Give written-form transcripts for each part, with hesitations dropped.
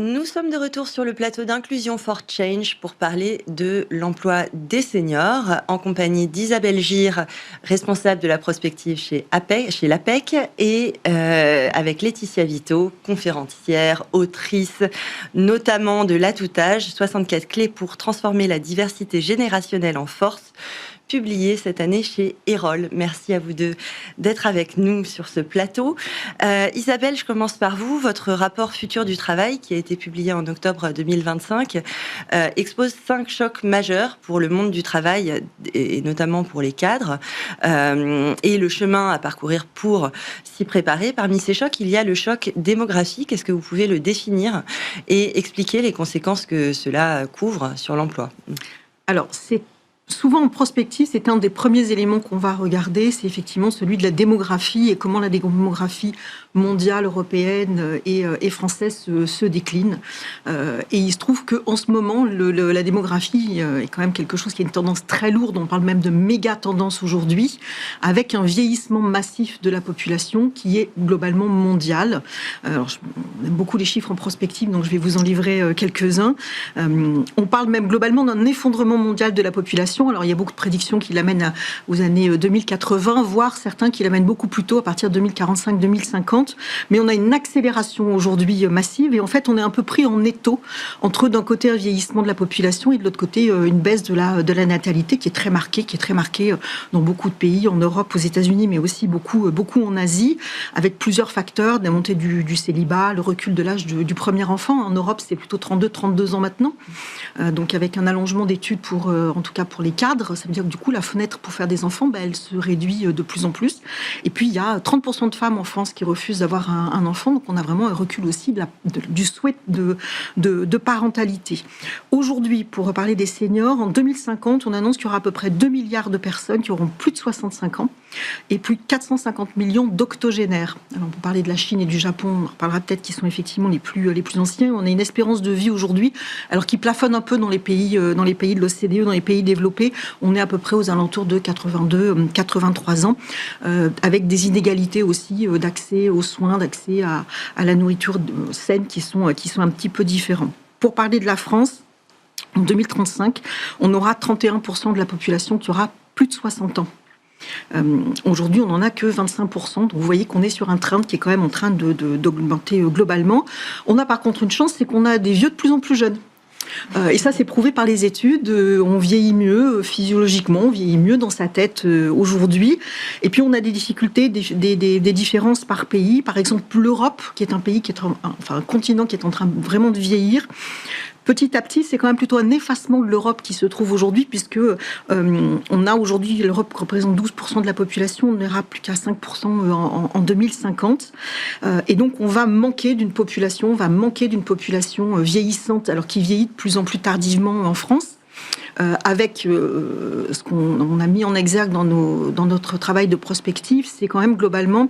Nous sommes de retour sur le plateau d'Inclusion for Change pour parler de l'emploi des seniors en compagnie d'Isabelle Gire, responsable de la prospective chez l'APEC, et avec Laetitia Vito, conférencière, autrice, notamment de L'à tout âge, 64 clés pour transformer la diversité générationnelle en force, publié cette année chez Erol. Merci à vous deux d'être avec nous sur ce plateau. Isabelle, je commence par vous. Votre rapport Futur du travail, qui a été publié en octobre 2025, expose 5 chocs majeurs pour le monde du travail et notamment pour les cadres et le chemin à parcourir pour s'y préparer. Parmi ces chocs, il y a le choc démographique. Est-ce que vous pouvez le définir et expliquer les conséquences que cela couvre sur l'emploi ? Alors, souvent en prospective, c'est un des premiers éléments qu'on va regarder, c'est effectivement celui de la démographie et comment la démographie mondiale, européenne et française se décline. Et il se trouve qu'en ce moment, la démographie est quand même quelque chose qui est une tendance très lourde, on parle même de méga tendance aujourd'hui, avec un vieillissement massif de la population qui est globalement mondial. Alors, on aime beaucoup les chiffres en prospective, donc je vais vous en livrer quelques-uns. On parle même globalement d'un effondrement mondial de la population. Alors, il y a beaucoup de prédictions qui l'amènent aux années 2080, voire certains qui l'amènent beaucoup plus tôt, à partir de 2045-2050. Mais on a une accélération aujourd'hui massive et en fait, on est un peu pris en étau entre d'un côté un vieillissement de la population et de l'autre côté une baisse de la natalité qui est très marquée dans beaucoup de pays, en Europe, aux États-Unis, mais aussi beaucoup en Asie, avec plusieurs facteurs, la montée du célibat, le recul de l'âge du premier enfant. En Europe, c'est plutôt 32 ans maintenant. Donc, avec un allongement d'études en tout cas pour les cadres, ça veut dire que du coup, la fenêtre pour faire des enfants, elle se réduit de plus en plus. Et puis, il y a 30% de femmes en France qui refusent d'avoir un enfant. Donc, on a vraiment un recul aussi du souhait de parentalité. Aujourd'hui, pour reparler des seniors, en 2050, on annonce qu'il y aura à peu près 2 milliards de personnes qui auront plus de 65 ans et plus de 450 millions d'octogénaires. Alors, on peut parler de la Chine et du Japon, on reparlera peut-être qui sont effectivement les plus anciens. On a une espérance de vie aujourd'hui, alors qui plafonne un peu dans les pays de l'OCDE, dans les pays développés. On est à peu près aux alentours de 82-83 ans, avec des inégalités aussi d'accès aux soins, d'accès à la nourriture saine qui sont un petit peu différents. Pour parler de la France, en 2035, on aura 31% de la population qui aura plus de 60 ans. Aujourd'hui, on n'en a que 25%. Donc vous voyez qu'on est sur un trend qui est quand même en train d'augmenter globalement. On a par contre une chance, c'est qu'on a des vieux de plus en plus jeunes. Et ça, c'est prouvé par les études. On vieillit mieux physiologiquement, on vieillit mieux dans sa tête aujourd'hui. Et puis, on a des difficultés, des différences par pays. Par exemple, l'Europe, qui est un pays un continent qui est en train vraiment de vieillir. Petit à petit, c'est quand même plutôt un effacement de l'Europe qui se trouve aujourd'hui, puisque on a aujourd'hui, l'Europe représente 12% de la population, on n'ira plus qu'à 5% en 2050. Et donc, on va manquer d'une population vieillissante, alors qui vieillit de plus en plus tardivement en France. Avec ce qu'on a mis en exergue dans notre travail de prospective, c'est quand même globalement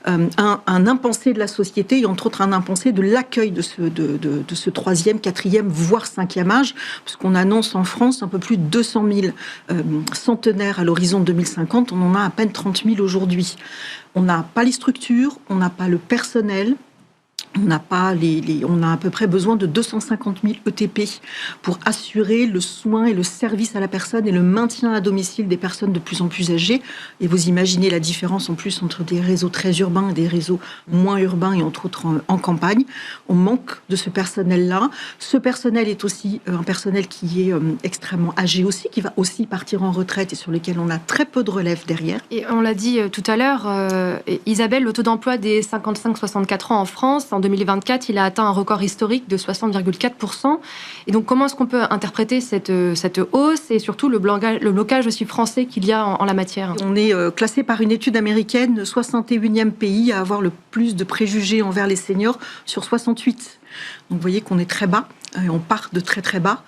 un impensé de la société et entre autres un impensé de l'accueil de ce 3e, 4e, voire 5e âge, puisqu'on annonce en France un peu plus de 200 000 centenaires à l'horizon 2050, on en a à peine 30 000 aujourd'hui. On n'a pas les structures, on n'a pas le personnel. On a à peu près besoin de 250 000 ETP pour assurer le soin et le service à la personne et le maintien à domicile des personnes de plus en plus âgées. Et vous imaginez la différence en plus entre des réseaux très urbains et des réseaux moins urbains et entre autres en campagne. On manque de ce personnel-là. Ce personnel est aussi un personnel qui est extrêmement âgé aussi, qui va aussi partir en retraite et sur lequel on a très peu de relève derrière. Et on l'a dit tout à l'heure, Isabelle, le taux d'emploi des 55-64 ans en France, en 2024, il a atteint un record historique de 60,4%. Et donc, comment est-ce qu'on peut interpréter cette hausse et surtout le blocage aussi français qu'il y a en la matière ? On est classé par une étude américaine 61e pays à avoir le plus de préjugés envers les seniors sur 68. Donc, vous voyez qu'on est très bas. On part de très très bas.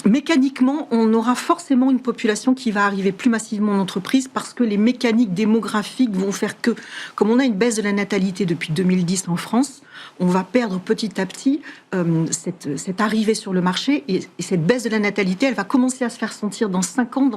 Mécaniquement, on aura forcément une population qui va arriver plus massivement en entreprise parce que les mécaniques démographiques vont faire que, comme on a une baisse de la natalité depuis 2010 en France, on va perdre petit à petit cette arrivée sur le marché et cette baisse de la natalité, elle va commencer à se faire sentir dans 5 ans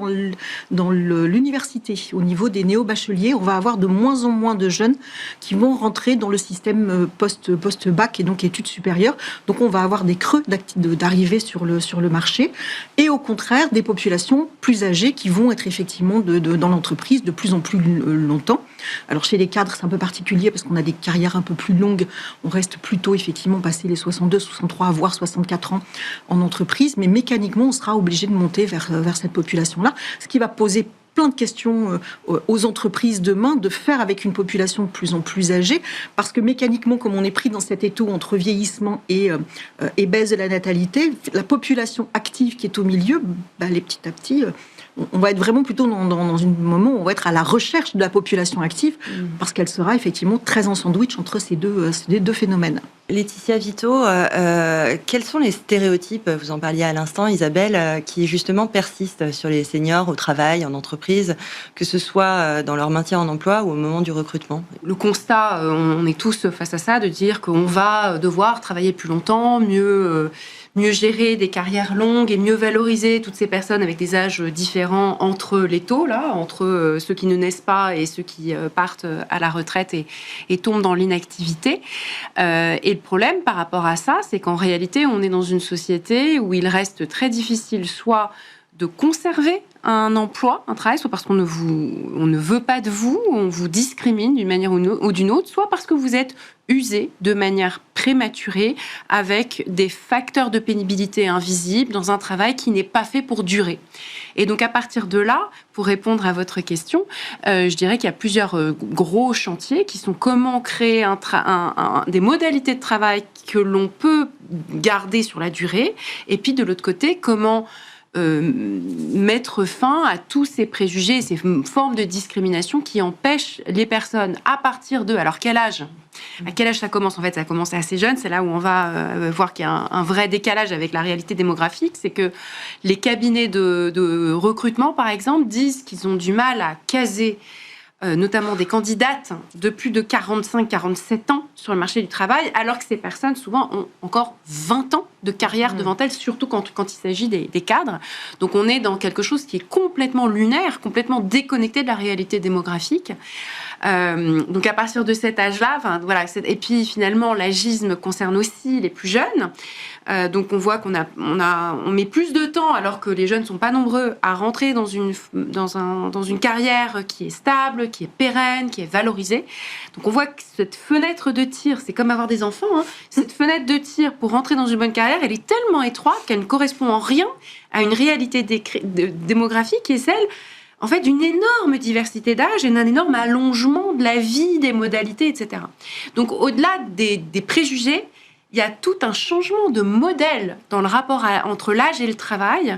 dans l'université. Au niveau des néo-bacheliers, on va avoir de moins en moins de jeunes qui vont rentrer dans le système post-bac et donc études supérieures. Donc on va avoir des creux d'arrivée sur le marché et au contraire des populations plus âgées qui vont être effectivement dans l'entreprise de plus en plus longtemps. Alors chez les cadres, c'est un peu particulier parce qu'on a des carrières un peu plus longues. On reste plutôt effectivement passé les 62, 63, voire 64 ans en entreprise, mais mécaniquement, on sera obligé de monter vers cette population-là, ce qui va poser plein de questions aux entreprises demain de faire avec une population de plus en plus âgée, parce que mécaniquement, comme on est pris dans cet étau entre vieillissement et baisse de la natalité, la population active qui est au milieu, les petit à petit... on va être vraiment plutôt dans un moment où on va être à la recherche de la population active parce qu'elle sera effectivement très en sandwich entre ces deux phénomènes. Laetitia Vito, quels sont les stéréotypes, vous en parliez à l'instant Isabelle, qui justement persistent sur les seniors au travail, en entreprise, que ce soit dans leur maintien en emploi ou au moment du recrutement? Le constat, on est tous face à ça, de dire qu'on va devoir travailler plus longtemps, mieux gérer des carrières longues et mieux valoriser toutes ces personnes avec des âges différents entre les taux, là, entre ceux qui ne naissent pas et ceux qui partent à la retraite et tombent dans l'inactivité. Et le problème par rapport à ça, c'est qu'en réalité, on est dans une société où il reste très difficile soit de conserver un emploi, un travail, soit parce qu'on ne veut pas de vous, on vous discrimine d'une manière ou d'une autre, soit parce que vous êtes usé de manière prématurée avec des facteurs de pénibilité invisibles dans un travail qui n'est pas fait pour durer. Et donc à partir de là, pour répondre à votre question, je dirais qu'il y a plusieurs gros chantiers qui sont comment créer des modalités de travail que l'on peut garder sur la durée, et puis de l'autre côté, comment mettre fin à tous ces préjugés et ces formes de discrimination qui empêchent les personnes à partir de... Alors, quel âge ? À quel âge ça commence ? En fait, ça commence assez jeune. C'est là où on va voir qu'il y a un vrai décalage avec la réalité démographique. C'est que les cabinets de recrutement, par exemple, disent qu'ils ont du mal à caser notamment des candidates de plus de 45-47 ans sur le marché du travail, alors que ces personnes, souvent, ont encore 20 ans de carrière devant elles, surtout quand il s'agit des cadres. Donc, on est dans quelque chose qui est complètement lunaire, complètement déconnecté de la réalité démographique. Donc, à partir de cet âge-là, voilà. Et puis, finalement, l'agisme concerne aussi les plus jeunes. Donc, on voit qu'on met plus de temps, alors que les jeunes ne sont pas nombreux, à rentrer dans une carrière qui est stable, qui est pérenne, qui est valorisée. Donc, on voit que cette fenêtre de tir, c'est comme avoir des enfants, hein, cette fenêtre de tir pour rentrer dans une bonne carrière, elle est tellement étroite qu'elle ne correspond en rien à une réalité démographique qui est celle, en fait, d'une énorme diversité d'âge et d'un énorme allongement de la vie, des modalités, etc. Donc, au-delà des préjugés, il y a tout un changement de modèle dans le rapport entre l'âge et le travail,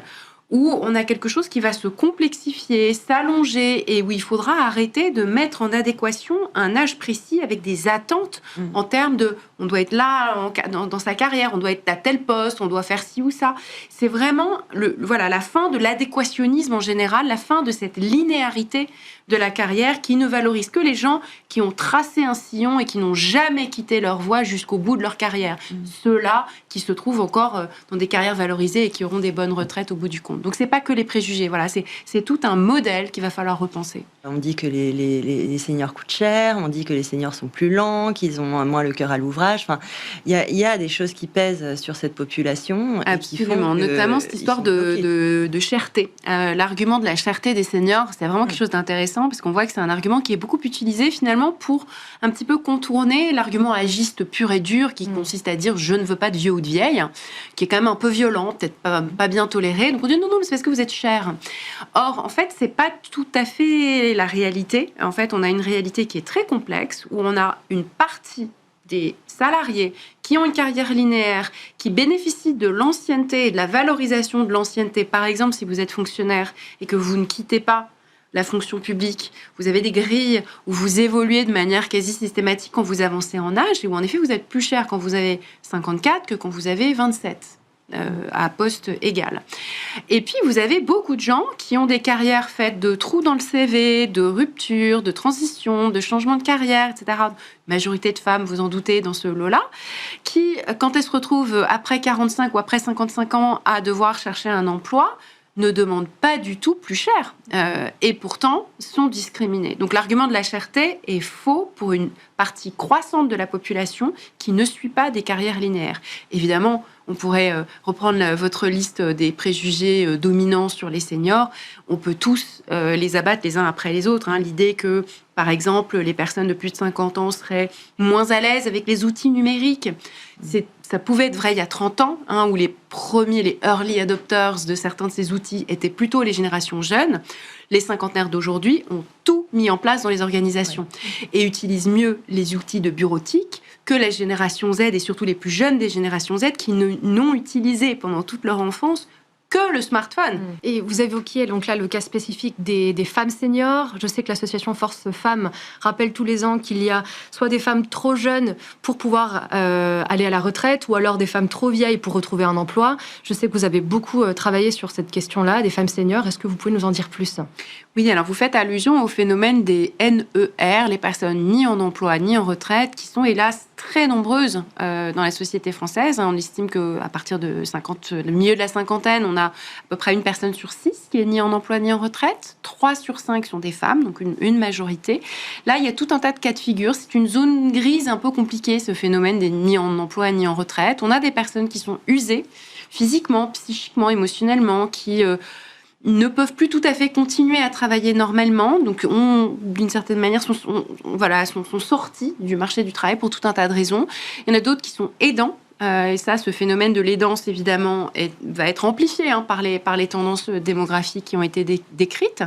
où on a quelque chose qui va se complexifier, s'allonger, et où il faudra arrêter de mettre en adéquation un âge précis avec des attentes en termes de on doit être là dans sa carrière, on doit être à tel poste, on doit faire ci ou ça. C'est vraiment la fin de l'adéquationnisme en général, la fin de cette linéarité de la carrière qui ne valorise que les gens qui ont tracé un sillon et qui n'ont jamais quitté leur voie jusqu'au bout de leur carrière. Ceux-là qui se trouvent encore dans des carrières valorisées et qui auront des bonnes retraites au bout du compte. Donc, c'est pas que les préjugés. Voilà, c'est tout un modèle qu'il va falloir repenser. On dit que les seniors coûtent cher, on dit que les seniors sont plus lents, qu'ils ont moins le cœur à l'ouvrage. Enfin, il y a des choses qui pèsent sur cette population. Absolument, notamment cette histoire de cherté. L'argument de la cherté des seniors, c'est vraiment quelque chose d'intéressant parce qu'on voit que c'est un argument qui est beaucoup utilisé finalement pour un petit peu contourner l'argument agiste pur et dur qui consiste à dire je ne veux pas de vieux ou de vieille, qui est quand même un peu violent, peut-être pas bien toléré. Donc on dit non, mais c'est parce que vous êtes cher. Or, en fait, c'est pas tout à fait la réalité. En fait, on a une réalité qui est très complexe où on a une partie des salariés qui ont une carrière linéaire, qui bénéficient de l'ancienneté et de la valorisation de l'ancienneté. Par exemple, si vous êtes fonctionnaire et que vous ne quittez pas la fonction publique, vous avez des grilles où vous évoluez de manière quasi systématique quand vous avancez en âge et où en effet vous êtes plus cher quand vous avez 54 que quand vous avez 27. À poste égal. Et puis, vous avez beaucoup de gens qui ont des carrières faites de trous dans le CV, de ruptures, de transitions, de changements de carrière, etc. Majorité de femmes, vous en doutez, dans ce lot-là, qui, quand elles se retrouvent après 45 ou après 55 ans à devoir chercher un emploi, ne demandent pas du tout plus cher et pourtant sont discriminés. Donc l'argument de la cherté est faux pour une partie croissante de la population qui ne suit pas des carrières linéaires. Évidemment, on pourrait reprendre votre liste des préjugés dominants sur les seniors. On peut tous les abattre les uns après les autres. L'idée que, par exemple, les personnes de plus de 50 ans seraient moins à l'aise avec les outils numériques. Ça pouvait être vrai il y a 30 ans, où les premiers, les early adopters de certains de ces outils étaient plutôt les générations jeunes. Les cinquantenaires d'aujourd'hui ont tout mis en place dans les organisations et utilisent mieux les outils de bureautique que la génération Z et surtout les plus jeunes des générations Z qui n'ont utilisé pendant toute leur enfance que le smartphone. Et vous évoquiez donc là le cas spécifique des femmes seniors. Je sais que l'association Force Femmes rappelle tous les ans qu'il y a soit des femmes trop jeunes pour pouvoir aller à la retraite ou alors des femmes trop vieilles pour retrouver un emploi. Je sais que vous avez beaucoup travaillé sur cette question-là, des femmes seniors. Est-ce que vous pouvez nous en dire plus ? Oui, alors vous faites allusion au phénomène des NER, les personnes ni en emploi ni en retraite, qui sont hélas très nombreuses dans la société française. On estime qu'à partir de le milieu de la cinquantaine, on a à peu près une personne sur 6 qui est ni en emploi ni en retraite. 3 sur 5 sont des femmes, donc une majorité. Là, il y a tout un tas de cas de figure. C'est une zone grise un peu compliquée, ce phénomène des ni en emploi ni en retraite. On a des personnes qui sont usées physiquement, psychiquement, émotionnellement, qui ne peuvent plus tout à fait continuer à travailler normalement, donc d'une certaine manière, sont sortis du marché du travail pour tout un tas de raisons. Il y en a d'autres qui sont aidants. Et ça, ce phénomène de l'aidance, évidemment, va être amplifié par les tendances démographiques qui ont été décrites.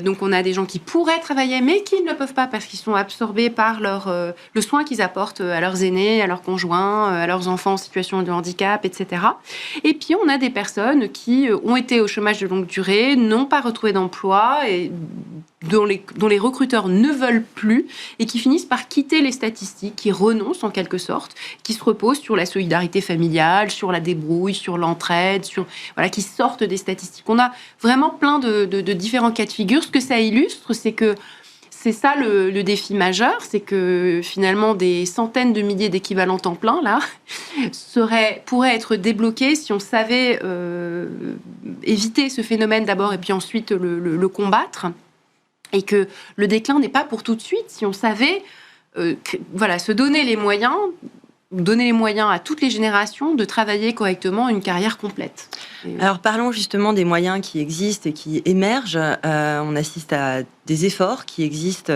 Donc, on a des gens qui pourraient travailler, mais qui ne le peuvent pas parce qu'ils sont absorbés par le soin qu'ils apportent à leurs aînés, à leurs conjoints, à leurs enfants en situation de handicap, etc. Et puis, on a des personnes qui ont été au chômage de longue durée, n'ont pas retrouvé d'emploi et dont les recruteurs ne veulent plus et qui finissent par quitter les statistiques, qui renoncent en quelque sorte, qui se reposent sur la solidarité familiale, sur la débrouille, sur l'entraide, qui sortent des statistiques. On a vraiment plein de différents cas de figure. Ce que ça illustre, c'est que c'est ça le défi majeur, c'est que finalement des centaines de milliers d'équivalents temps plein là pourraient être débloqués si on savait éviter ce phénomène d'abord et puis ensuite le combattre. Et que le déclin n'est pas pour tout de suite. Si on savait se donner les moyens à toutes les générations de travailler correctement une carrière complète. Alors parlons justement des moyens qui existent et qui émergent. On assiste à des efforts qui existent,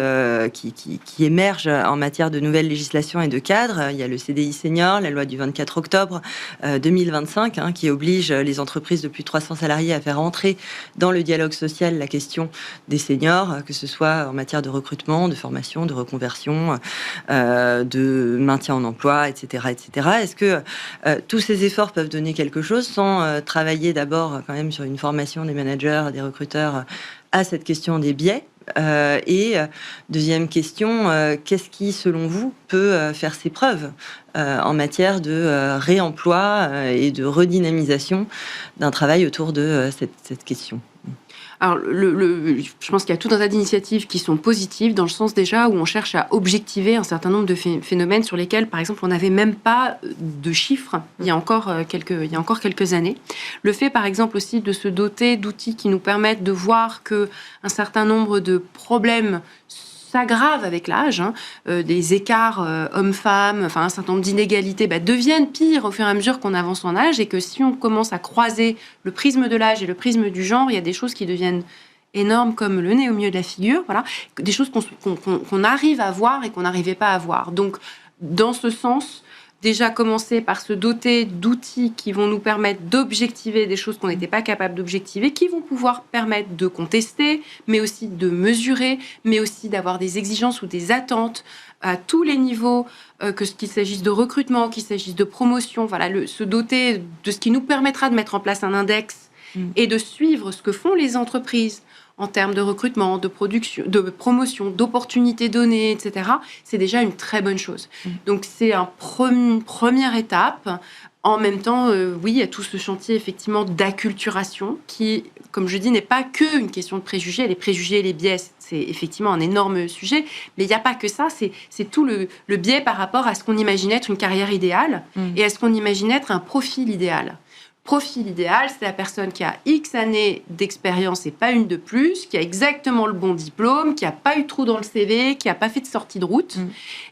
qui émergent en matière de nouvelles législations et de cadres. Il y a le CDI senior, la loi du 24 octobre 2025, qui oblige les entreprises de plus de 300 salariés à faire entrer dans le dialogue social la question des seniors, que ce soit en matière de recrutement, de formation, de reconversion, de maintien en emploi, etc. etc. Est-ce que tous ces efforts peuvent donner quelque chose sans travailler d'abord quand même sur une formation des managers, des recruteurs à cette question des biais? Et deuxième question, qu'est-ce qui, selon vous, peut faire ses preuves en matière de réemploi et de redynamisation d'un travail autour de cette question? Alors, je pense qu'il y a tout un tas d'initiatives qui sont positives dans le sens déjà où on cherche à objectiver un certain nombre de phénomènes sur lesquels, par exemple, on n'avait même pas de chiffres il y a encore quelques années. Le fait, par exemple, aussi de se doter d'outils qui nous permettent de voir qu'un certain nombre de problèmes s'aggrave avec l'âge, des écarts hommes-femmes, un certain nombre d'inégalités deviennent pires au fur et à mesure qu'on avance en âge et que si on commence à croiser le prisme de l'âge et le prisme du genre, il y a des choses qui deviennent énormes comme le nez au milieu de la figure, des choses qu'on arrive à voir et qu'on n'arrivait pas à voir. Donc, dans ce sens, déjà commencer par se doter d'outils qui vont nous permettre d'objectiver des choses qu'on n'était pas capable d'objectiver, qui vont pouvoir permettre de contester, mais aussi de mesurer, mais aussi d'avoir des exigences ou des attentes à tous les niveaux, qu'il s'agisse de recrutement, qu'il s'agisse de promotion, se doter de ce qui nous permettra de mettre en place un index et de suivre ce que font les entreprises en termes de recrutement, de production, de promotion, d'opportunités données, etc., c'est déjà une très bonne chose. Donc, c'est une première étape. En même temps, oui, il y a tout ce chantier, effectivement, d'acculturation qui, comme je dis, n'est pas qu'une question de préjugés. Les préjugés et les biais, c'est effectivement un énorme sujet. Mais il n'y a pas que ça. C'est tout le biais par rapport à ce qu'on imagine être une carrière idéale et à ce qu'on imagine être un profil idéal. Profil idéal, c'est la personne qui a X années d'expérience et pas une de plus, qui a exactement le bon diplôme, qui n'a pas eu de trou dans le CV, qui n'a pas fait de sortie de route.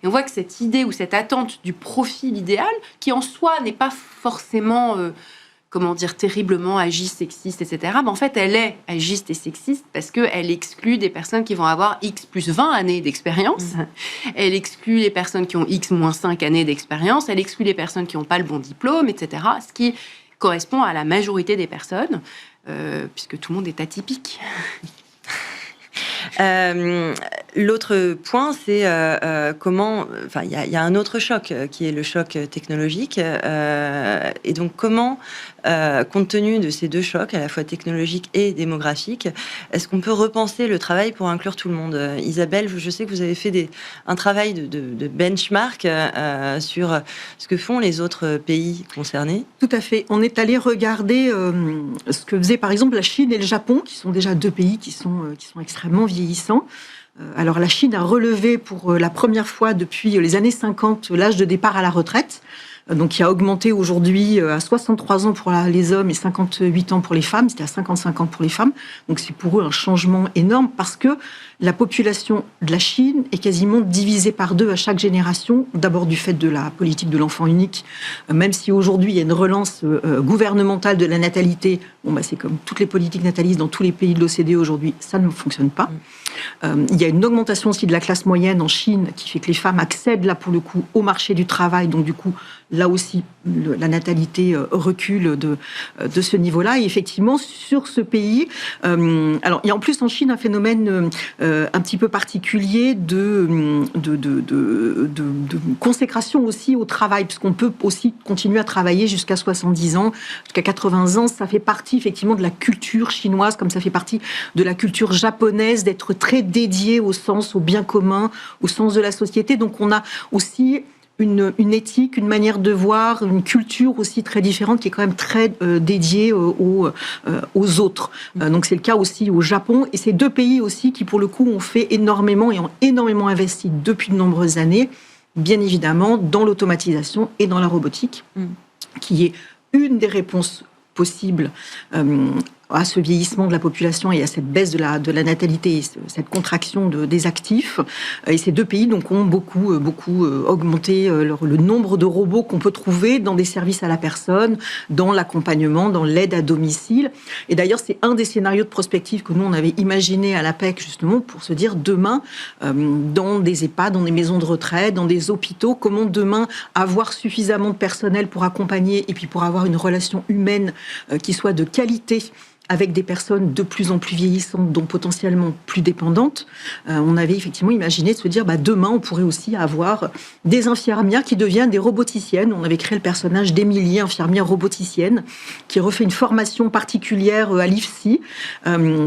Et on voit que cette idée ou cette attente du profil idéal, qui en soi n'est pas forcément, terriblement agiste, sexiste, etc., mais en fait, elle est agiste et sexiste parce qu'elle exclut des personnes qui vont avoir X plus 20 années d'expérience. Elle exclut les personnes qui ont X moins 5 années d'expérience. Elle exclut les personnes qui n'ont pas le bon diplôme, etc., ce qui correspond à la majorité des personnes, puisque tout le monde est atypique. L'autre point, c'est comment... Enfin, il y a un autre choc qui est le choc technologique. Et donc, comment, compte tenu de ces deux chocs, à la fois technologiques et démographiques, est-ce qu'on peut repenser le travail pour inclure tout le monde ? Isabelle, je sais que vous avez fait un travail de benchmark sur ce que font les autres pays concernés. Tout à fait. On est allé regarder ce que faisaient par exemple la Chine et le Japon, qui sont déjà deux pays qui sont extrêmement vieillissants. Alors la Chine a relevé pour la première fois depuis les années 50 l'âge de départ à la retraite, donc qui a augmenté aujourd'hui à 63 ans pour les hommes et 58 ans pour les femmes, c'était à 55 ans pour les femmes. Donc c'est pour eux un changement énorme parce que la population de la Chine est quasiment divisée par deux à chaque génération, d'abord du fait de la politique de l'enfant unique, même si aujourd'hui il y a une relance gouvernementale de la natalité, c'est comme toutes les politiques natalistes dans tous les pays de l'OCDE aujourd'hui, ça ne fonctionne pas. Il y a une augmentation aussi de la classe moyenne en Chine qui fait que les femmes accèdent là pour le coup au marché du travail, donc du coup là aussi la natalité recule de ce niveau-là. Et effectivement sur ce pays, alors il y a en plus en Chine un phénomène un petit peu particulier de consécration aussi au travail, puisqu'on peut aussi continuer à travailler jusqu'à 70 ans, jusqu'à 80 ans. Ça fait partie effectivement de la culture chinoise, comme ça fait partie de la culture japonaise, d'être très dédié au bien commun, au sens de la société. Donc on a aussi une éthique, une manière de voir, une culture aussi très différente qui est quand même très dédiée aux autres. Donc c'est le cas aussi au Japon. Et c'est deux pays aussi qui, pour le coup, ont fait énormément et ont énormément investi depuis de nombreuses années, bien évidemment, dans l'automatisation et dans la robotique, qui est une des réponses possibles à ce vieillissement de la population et à cette baisse de la natalité, cette contraction des actifs. Et ces deux pays donc ont beaucoup augmenté le nombre de robots qu'on peut trouver dans des services à la personne, dans l'accompagnement, dans l'aide à domicile. Et d'ailleurs, c'est un des scénarios de prospective que nous, on avait imaginé à l'APEC, justement, pour se dire demain, dans des EHPAD, dans des maisons de retraite, dans des hôpitaux, comment demain avoir suffisamment de personnel pour accompagner et puis pour avoir une relation humaine qui soit de qualité avec des personnes de plus en plus vieillissantes, donc potentiellement plus dépendantes. On avait effectivement imaginé de se dire, demain, on pourrait aussi avoir des infirmières qui deviennent des roboticiennes. On avait créé le personnage d'Émilie, infirmière roboticienne, qui refait une formation particulière à l'IFSI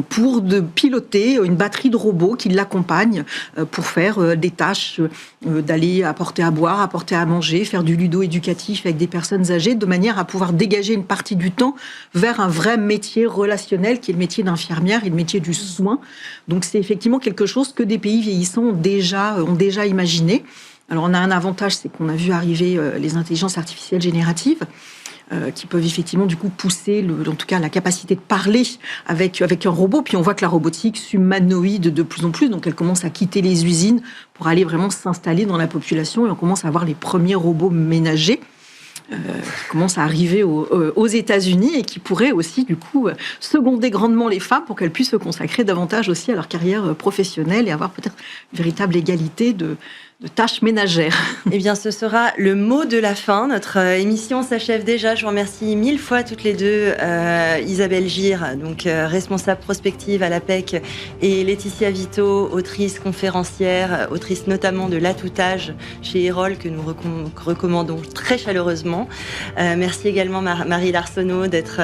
pour piloter une batterie de robots qui l'accompagnent pour faire des tâches, d'aller apporter à boire, apporter à manger, faire du ludo-éducatif avec des personnes âgées, de manière à pouvoir dégager une partie du temps vers un vrai métier relationnel qui est le métier d'infirmière et le métier du soin. Donc c'est effectivement quelque chose que des pays vieillissants ont déjà imaginé. Alors on a un avantage, c'est qu'on a vu arriver les intelligences artificielles génératives qui peuvent effectivement du coup pousser en tout cas la capacité de parler avec un robot. Puis on voit que la robotique s'humanoïde de plus en plus, donc elle commence à quitter les usines pour aller vraiment s'installer dans la population et on commence à avoir les premiers robots ménagers qui commencent à arriver aux États-Unis et qui pourraient aussi, du coup, seconder grandement les femmes pour qu'elles puissent se consacrer davantage aussi à leur carrière professionnelle et avoir peut-être une véritable égalité de tâches ménagères. Eh bien, ce sera le mot de la fin. Notre émission s'achève déjà. Je vous remercie 1000 fois toutes les deux, Isabelle Gire, donc responsable prospective à l'APEC, et Laetitia Vito, autrice conférencière, autrice notamment de Là tout âge chez Erol, que nous recommandons très chaleureusement. Merci également Marie Larsonneau d'être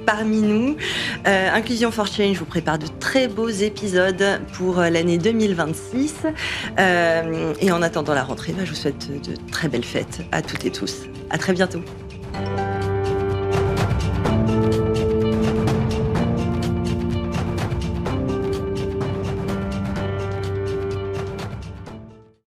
parmi nous. Inclusion for Change vous prépare de très beaux épisodes pour l'année 2026. Et en attendant la rentrée, je vous souhaite de très belles fêtes à toutes et tous. À très bientôt.